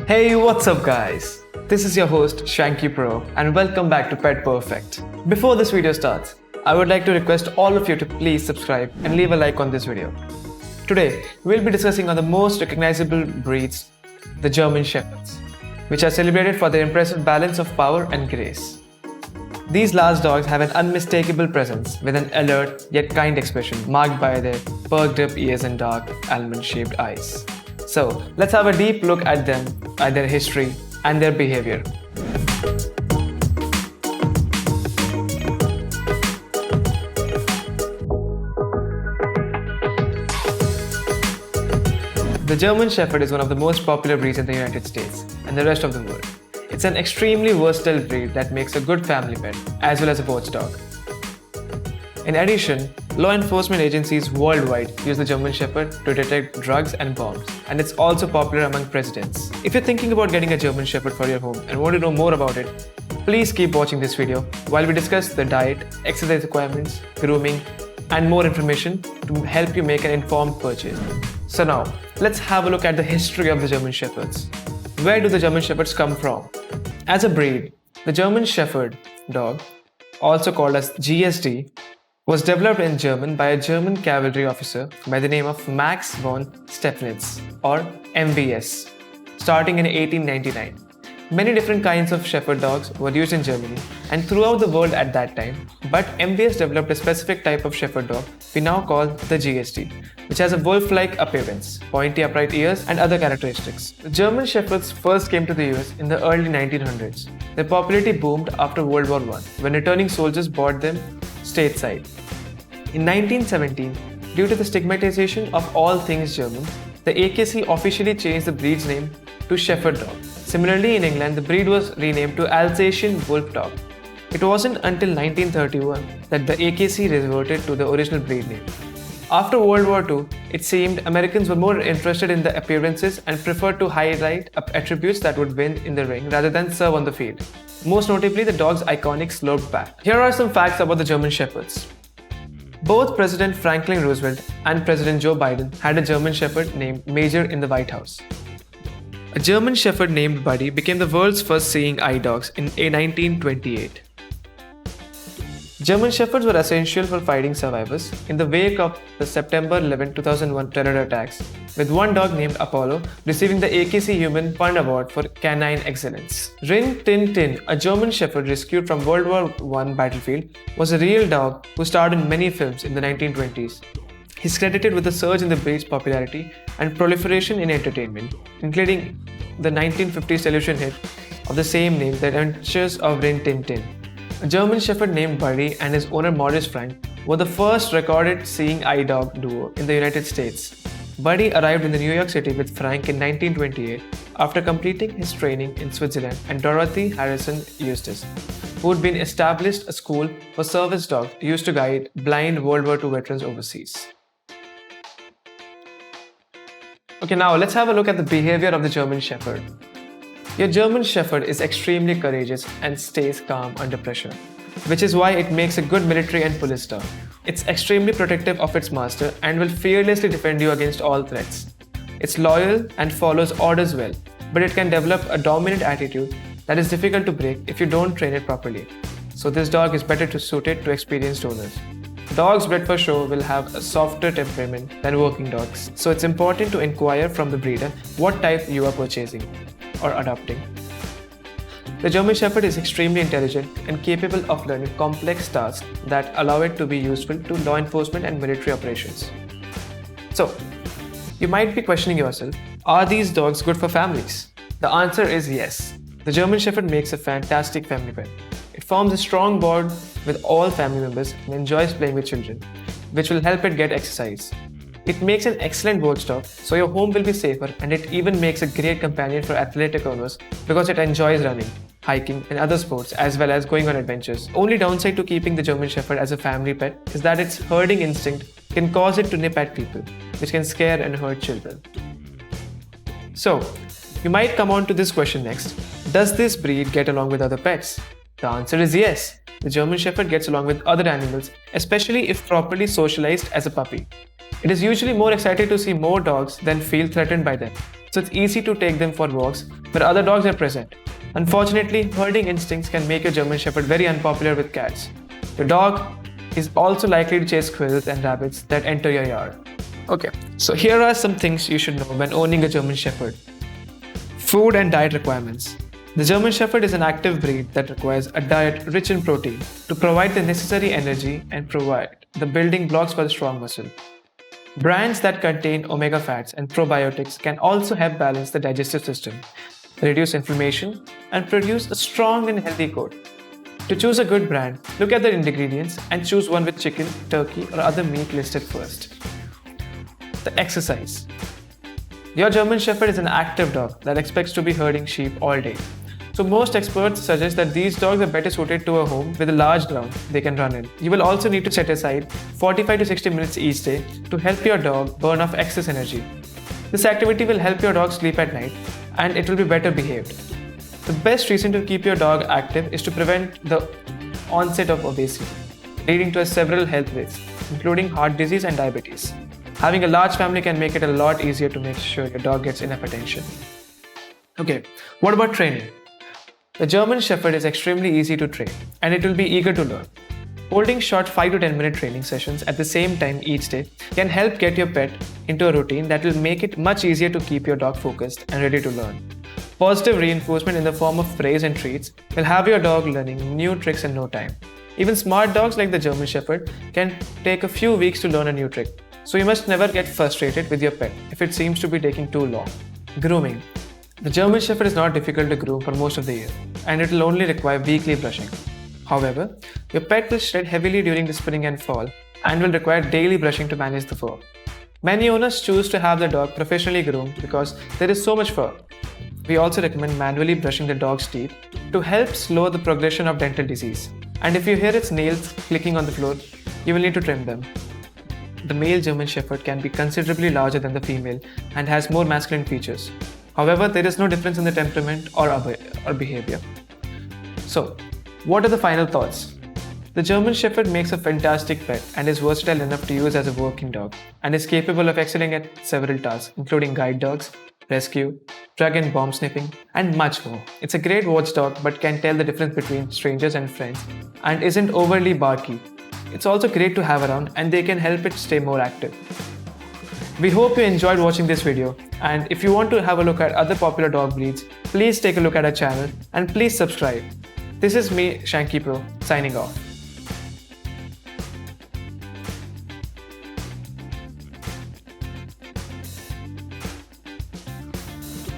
Hey, what's up guys? This is your host Shanky Pro and welcome back to Pet Perfect. Before this video starts, I would like to request all of you to please subscribe and leave a like on this video. Today, we'll be discussing on the most recognizable breeds, the German Shepherds, which are celebrated for their impressive balance of power and grace. These large dogs have an unmistakable presence with an alert yet kind expression marked by their perked up ears and dark almond-shaped eyes. So, let's have a deep look at them, at their history and their behavior. The German Shepherd is one of the most popular breeds in the United States and the rest of the world. It's an extremely versatile breed that makes a good family pet as well as a watchdog. In addition, law enforcement agencies worldwide use the German Shepherd to detect drugs and bombs, and it's also popular among presidents. If you're thinking about getting a German Shepherd for your home and want to know more about it, please keep watching this video while we discuss the diet, exercise requirements, grooming, and more information to help you make an informed purchase. So now, let's have a look at the history of the German Shepherds. Where do the German Shepherds come from? As a breed, the German Shepherd dog, also called as GSD, was developed in German by a German cavalry officer by the name of Max von Stepnitz, or MVS, starting in 1899. Many different kinds of shepherd dogs were used in Germany and throughout the world at that time, but MVS developed a specific type of shepherd dog we now call the GSD, which has a wolf-like appearance, pointy upright ears, and other characteristics. The German Shepherds first came to the US in the early 1900s. Their popularity boomed after World War I, when returning soldiers bought them stateside. In 1917, due to the stigmatization of all things German, the AKC officially changed the breed's name to Shepherd Dog. Similarly, in England, the breed was renamed to Alsatian Wolf Dog. It wasn't until 1931 that the AKC reverted to the original breed name. After World War II, it seemed Americans were more interested in the appearances and preferred to highlight attributes that would win in the ring rather than serve on the field. Most notably, the dog's iconic sloped back. Here are some facts about the German Shepherds. Both President Franklin Roosevelt and President Joe Biden had a German Shepherd named Major in the White House. A German Shepherd named Buddy became the world's first seeing eye dogs in 1928. German Shepherds were essential for fighting survivors in the wake of the September 11, 2001 terror attacks, with one dog named Apollo receiving the AKC Human Fund Award for Canine Excellence. Rin Tin Tin, a German Shepherd rescued from World War I battlefield, was a real dog who starred in many films in the 1920s. He's credited with a surge in the breed's popularity and proliferation in entertainment, including the 1950s television hit of the same name, The Adventures of Rin Tin Tin. A German Shepherd named Buddy and his owner Maurice Frank were the first recorded seeing eye dog duo in the United States. Buddy arrived in New York City with Frank in 1928 after completing his training in Switzerland, and Dorothy Harrison Eustace, who had been established a school for service dogs used to guide blind World War II veterans overseas. Okay, now let's have a look at the behavior of the German Shepherd. Your German Shepherd is extremely courageous and stays calm under pressure, which is why it makes a good military and police dog. It's extremely protective of its master and will fearlessly defend you against all threats. It's loyal and follows orders well, but it can develop a dominant attitude that is difficult to break if you don't train it properly. So this dog is better suited to experienced owners. Dogs bred for show will have a softer temperament than working dogs, so it's important to inquire from the breeder what type you are purchasing or adopting. The German Shepherd is extremely intelligent and capable of learning complex tasks that allow it to be useful to law enforcement and military operations. So, you might be questioning yourself, are these dogs good for families? The answer is yes. The German Shepherd makes a fantastic family pet. It forms a strong bond with all family members and enjoys playing with children, which will help it get exercise. It makes an excellent watchdog, so your home will be safer, and it even makes a great companion for athletic owners because it enjoys running, hiking, and other sports as well as going on adventures. Only downside to keeping the German Shepherd as a family pet is that its herding instinct can cause it to nip at people, which can scare and hurt children. So, you might come on to this question next. Does this breed get along with other pets? The answer is yes. The German Shepherd gets along with other animals, especially if properly socialized as a puppy. It is usually more excited to see more dogs than feel threatened by them. so it's easy to take them for walks where other dogs are present. Unfortunately, herding instincts can make your German Shepherd very unpopular with cats. Your dog is also likely to chase squirrels and rabbits that enter your yard. Okay, so here are some things you should know when owning a German Shepherd. Food and diet requirements. The German Shepherd is an active breed that requires a diet rich in protein to provide the necessary energy and provide the building blocks for a strong muscle. Brands that contain omega fats and probiotics can also help balance the digestive system, reduce inflammation, and produce a strong and healthy coat. To choose a good brand, look at the ingredients and choose one with chicken, turkey, or other meat listed first. The exercise. Your German Shepherd is an active dog that expects to be herding sheep all day. So most experts suggest that these dogs are better suited to a home with a large ground they can run in. You will also need to set aside 45 to 60 minutes each day to help your dog burn off excess energy. This activity will help your dog sleep at night and it will be better behaved. The best reason to keep your dog active is to prevent the onset of obesity, leading to several health risks, including heart disease and diabetes. Having a large family can make it a lot easier to make sure your dog gets enough attention. Okay, what about training? The German Shepherd is extremely easy to train and it will be eager to learn. Holding short 5 to 10 minute training sessions at the same time each day can help get your pet into a routine that will make it much easier to keep your dog focused and ready to learn. Positive reinforcement in the form of praise and treats will have your dog learning new tricks in no time. Even smart dogs like the German Shepherd can take a few weeks to learn a new trick, so you must never get frustrated with your pet if it seems to be taking too long. Grooming. The German Shepherd is not difficult to groom for most of the year, and it will only require weekly brushing. However, your pet will shed heavily during the spring and fall and will require daily brushing to manage the fur. Many owners choose to have their dog professionally groomed because there is so much fur. We also recommend manually brushing the dog's teeth to help slow the progression of dental disease. And if you hear its nails clicking on the floor, you will need to trim them. The male German Shepherd can be considerably larger than the female and has more masculine features. However, there is no difference in the temperament or behavior. So, what are the final thoughts? The German Shepherd makes a fantastic pet and is versatile enough to use as a working dog and is capable of excelling at several tasks, including guide dogs, rescue, drug and bomb sniffing, and much more. It's a great watchdog but can tell the difference between strangers and friends and isn't overly barky. It's also great to have around and they can help it stay more active. We hope you enjoyed watching this video, and if you want to have a look at other popular dog breeds, please take a look at our channel and please subscribe. This is me, Shanky Pro, signing off.